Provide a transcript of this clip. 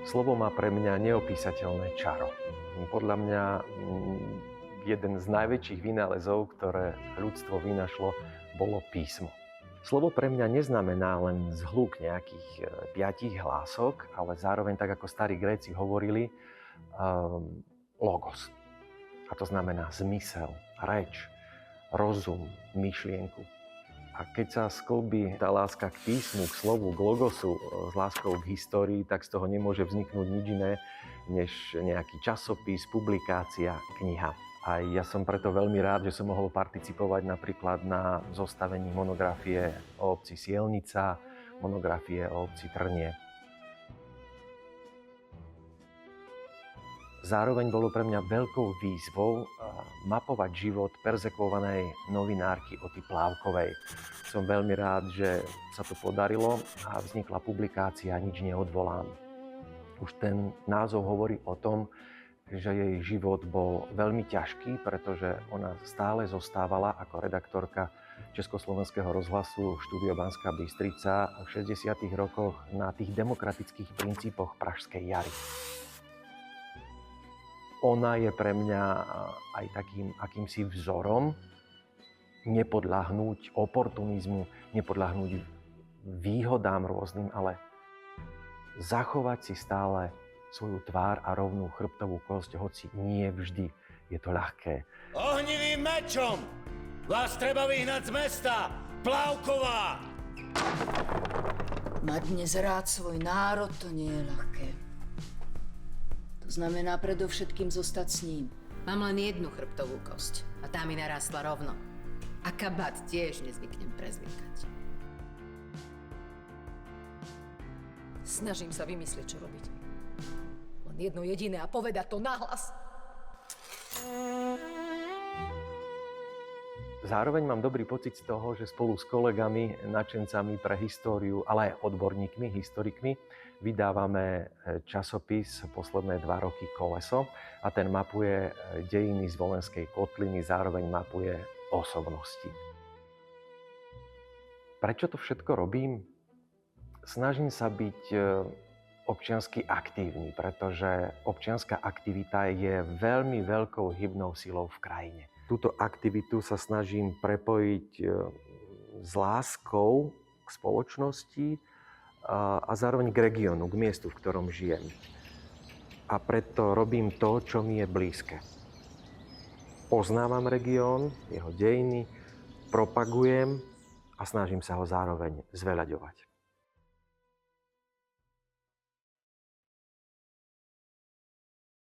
Slovo má pre mňa neopísateľné čaro. Podľa mňa jeden z najväčších vynálezov, ktoré ľudstvo vynašlo, bolo písmo. Slovo pre mňa neznamená len zhluk nejakých 5 hlások, ale zároveň, tak ako starí Gréci hovorili, logos. A to znamená zmysel, reč, rozum, myšlienku. A keď sa sklbí tá láska k písmu, k slovu, k logosu s láskou k histórii, tak z toho nemôže vzniknúť nič iné, než nejaký časopis, publikácia, kniha. A ja som preto veľmi rád, že som mohol participovať napríklad na zostavení monografie o obci Sielnica, monografie o obci Trnie. Zároveň bolo pre mňa veľkou výzvou mapovať život perzekvovanej novinárky Oty Plávkovej. Som veľmi rád, že sa to podarilo a vznikla publikácia Nič neodvolám. Už ten názov hovorí o tom, že jej život bol veľmi ťažký, pretože ona stále zostávala ako redaktorka Československého rozhlasu Štúdio Banská Bystrica v 60. rokoch na tých demokratických princípoch Pražskej jary. Ona je pre mňa aj takým akýmsi vzorom nepodľahnúť oportunizmu, nepodľahnúť výhodám rôznym, ale zachovať si stále svoju tvár a rovnú chrbtovú kosť, hoci nie vždy je to ľahké. Ohnivým mečom vás treba vyhnať z mesta! Plávková! Mať dnes rád svoj národ, to nie je ľahké. To znamená predovšetkým zostať s ním. Mám len jednu chrbtovú kosť a tá mi narastla rovno. A kabát tiež nezvyknem prezvykať. Snažím sa vymyslieť, čo robiť. Len jedno jediné a povedať to nahlas. Zároveň mám dobrý pocit z toho, že spolu s kolegami, nadšencami pre históriu, ale aj odborníkmi, historikmi, vydávame časopis posledné 2 roky Koleso a ten mapuje dejiny z Volenskej kotliny, zároveň mapuje osobnosti. Prečo to všetko robím? Snažím sa byť občiansky aktívny, pretože občianska aktivita je veľmi veľkou hybnou silou v krajine. Túto aktivitu sa snažím prepojiť s láskou k spoločnosti a zároveň k regiónu, k miestu, v ktorom žijem. A preto robím to, čo mi je blízke. Poznávam región, jeho dejiny, propagujem a snažím sa ho zároveň zveľaďovať.